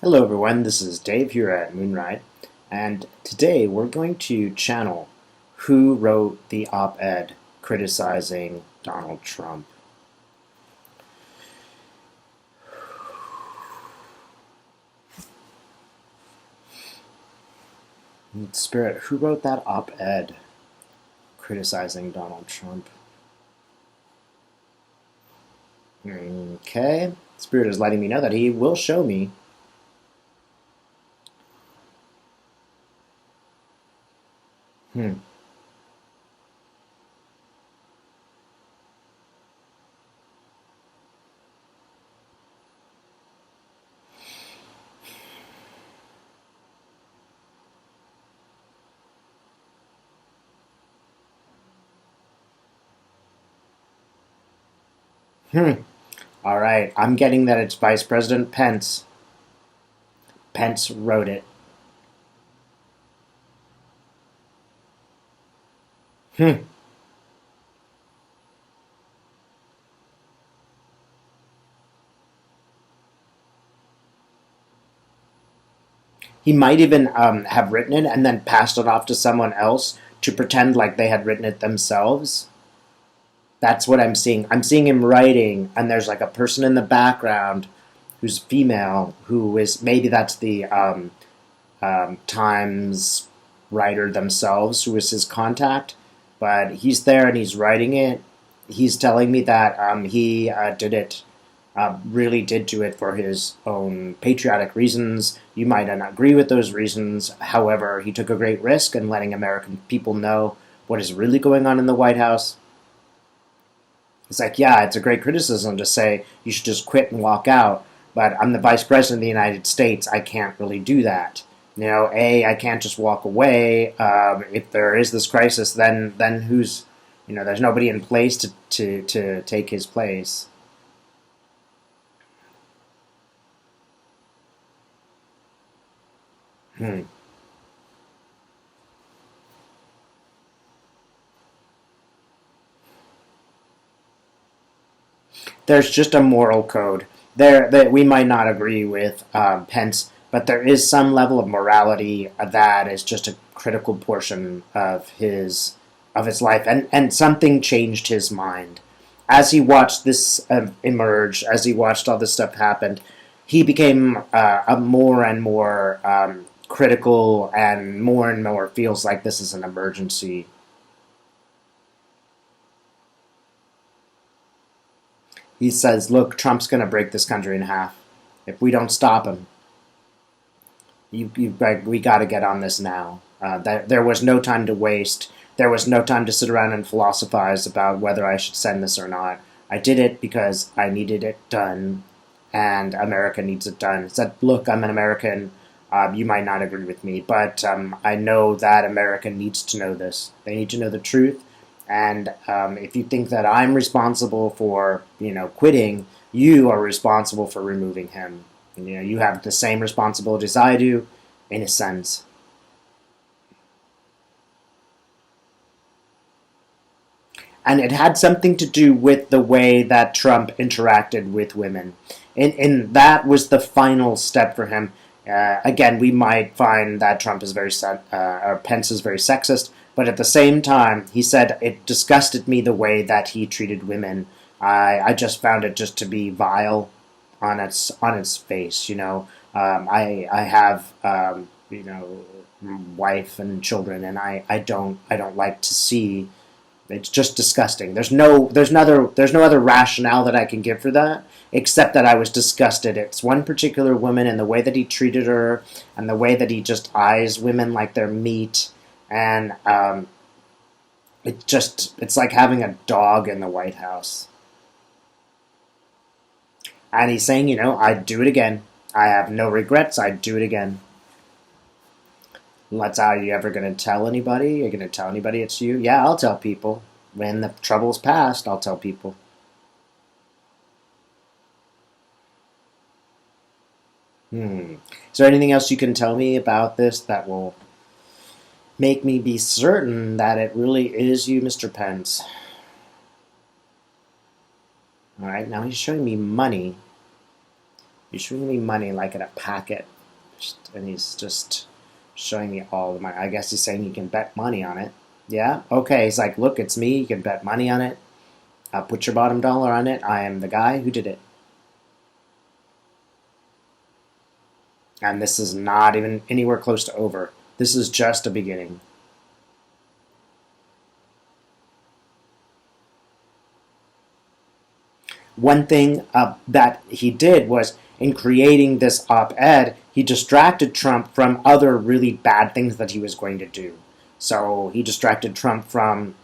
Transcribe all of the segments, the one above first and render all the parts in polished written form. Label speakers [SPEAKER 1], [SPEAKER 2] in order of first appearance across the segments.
[SPEAKER 1] Hello everyone, this is Dave here at Moonride, and today we're going to channel who wrote the op-ed criticizing Donald Trump. Spirit, who wrote that op-ed criticizing Donald Trump? Okay, Spirit is letting me know that he will show me. All right, I'm getting that it's Vice President Pence. Pence wrote it. He might even have written it and then passed it off to someone else to pretend like they had written it themselves. That's what I'm seeing. I'm seeing him writing, and there's like a person in the background who's female, who is maybe that's the Times writer themselves, who is his contact. But he's there and he's writing it. He's telling me that he did it really did do it for his own patriotic reasons. You might not agree with those reasons. However, he took a great risk in letting American people know what is really going on in the White House. It's like, yeah, it's a great criticism to say you should just quit and walk out, but I'm the Vice President of the United States. I can't really do that. You know, I can't just walk away. If there is this crisis, then who's, there's nobody in place to take his place. There's just a moral code there that we might not agree with Pence, but there is some level of morality that is just a critical portion of his life, and something changed his mind as he watched this emerge, as he watched all this stuff happen. He became a more and more critical, and more feels like this is an emergency. He says, look, Trump's going to break this country in half. If we don't stop him, we got to get on this now. There was no time to waste. There was no time to sit around and philosophize about whether I should send this or not. I did it because I needed it done, and America needs it done. He said, look, I'm an American. You might not agree with me, but I know that America needs to know this. They need to know the truth. And if you think that I'm responsible for, quitting, you are responsible for removing him. And, you have the same responsibilities I do, in a sense. And it had something to do with the way that Trump interacted with women. And that was the final step for him. Again, we might find that Trump is or Pence is very sexist, but at the same time, he said it disgusted me the way that he treated women. I just found it just to be vile on its face. I have wife and children, and I don't like to see. It's just disgusting. There's no other rationale that I can give for that, except that I was disgusted. It's one particular woman and the way that he treated her, and the way that he just eyes women like they're meat, and it's like having a dog in the White House. And he's saying, I'd do it again. I have no regrets. I'd do it again. That's how you ever going to tell anybody? You're going to tell anybody it's you? Yeah, I'll tell people. When the trouble's past, I'll tell people. Is there anything else you can tell me about this that will make me be certain that it really is you, Mr. Pence? Alright, now he's showing me money. He's showing me money like in a packet. And he's just showing me all the money. I guess he's saying you can bet money on it. Yeah, okay. He's like, look, it's me. You can bet money on it. Put your bottom dollar on it. I am the guy who did it. And this is not even anywhere close to over. This is just a beginning. One thing that he did was, in creating this op-ed, he distracted Trump from other really bad things that he was going to do. So he distracted Trump from,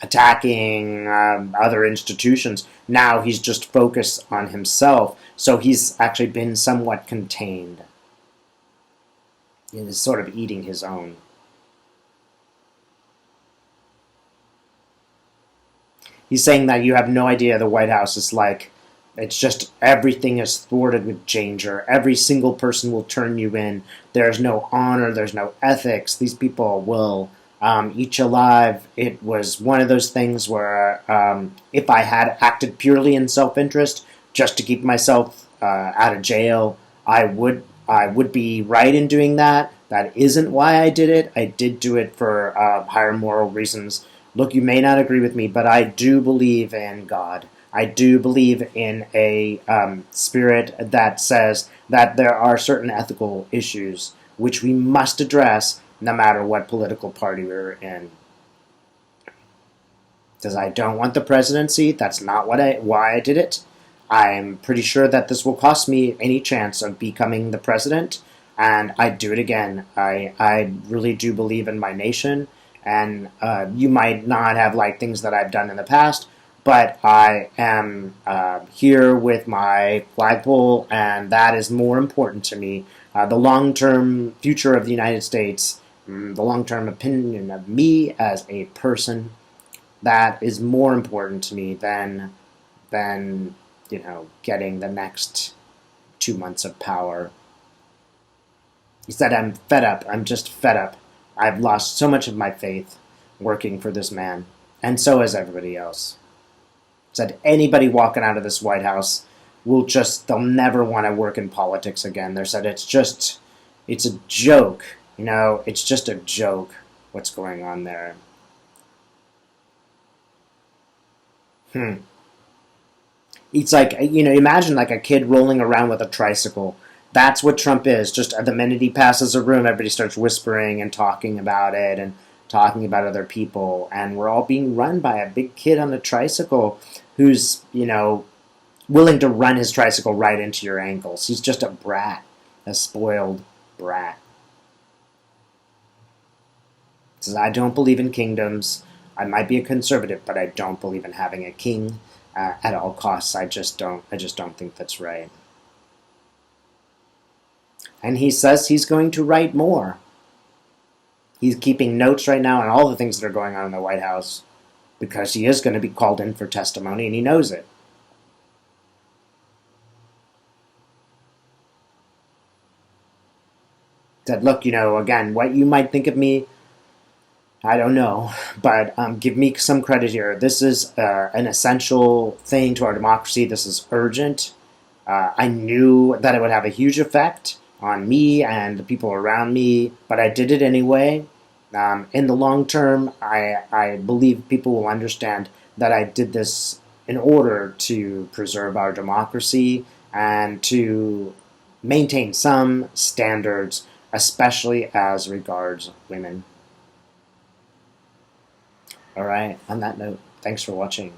[SPEAKER 1] attacking other institutions. Now he's just focused on himself. So he's actually been somewhat contained. He's sort of eating his own. He's saying that you have no idea the White House is like. It's just everything is thwarted with danger. Every single person will turn you in. There's no honor. There's no ethics. These people will eat you alive. It was one of those things where if I had acted purely in self-interest, just to keep myself out of jail, I would be right in doing that. That isn't why I did it. I did do it for higher moral reasons. Look, you may not agree with me, but I do believe in God. I do believe in a spirit that says that there are certain ethical issues which we must address no matter what political party we're in. Because I don't want the presidency. That's not why I did it. I'm pretty sure that this will cost me any chance of becoming the president, and I'd do it again. I really do believe in my nation, and you might not have liked things that I've done in the past, but I am here with my flagpole, and that is more important to me. The long-term future of the United States, the long-term opinion of me as a person, that is more important to me than getting the next 2 months of power. He said, I'm fed up. I'm just fed up. I've lost so much of my faith working for this man, and so has everybody else. Said anybody walking out of this White House they'll never want to work in politics again. They said it's a joke. It's just a joke what's going on there. It's like, imagine like a kid rolling around with a tricycle. That's what Trump is. Just the minute he passes a room, everybody starts whispering and talking about it and talking about other people. And we're all being run by a big kid on a tricycle who's, willing to run his tricycle right into your ankles. He's just a brat, a spoiled brat. He says, I don't believe in kingdoms. I might be a conservative, but I don't believe in having a king at all costs. I just don't think that's right. And he says he's going to write more. He's keeping notes right now on all the things that are going on in the White House because he is going to be called in for testimony, and he knows it. Said, look, again, what you might think of me, I don't know, but give me some credit here. This is an essential thing to our democracy. This is urgent. I knew that it would have a huge effect on me and the people around me, but I did it anyway. In the long term, I believe people will understand that I did this in order to preserve our democracy and to maintain some standards, especially as regards women. All right, on that note, thanks for watching.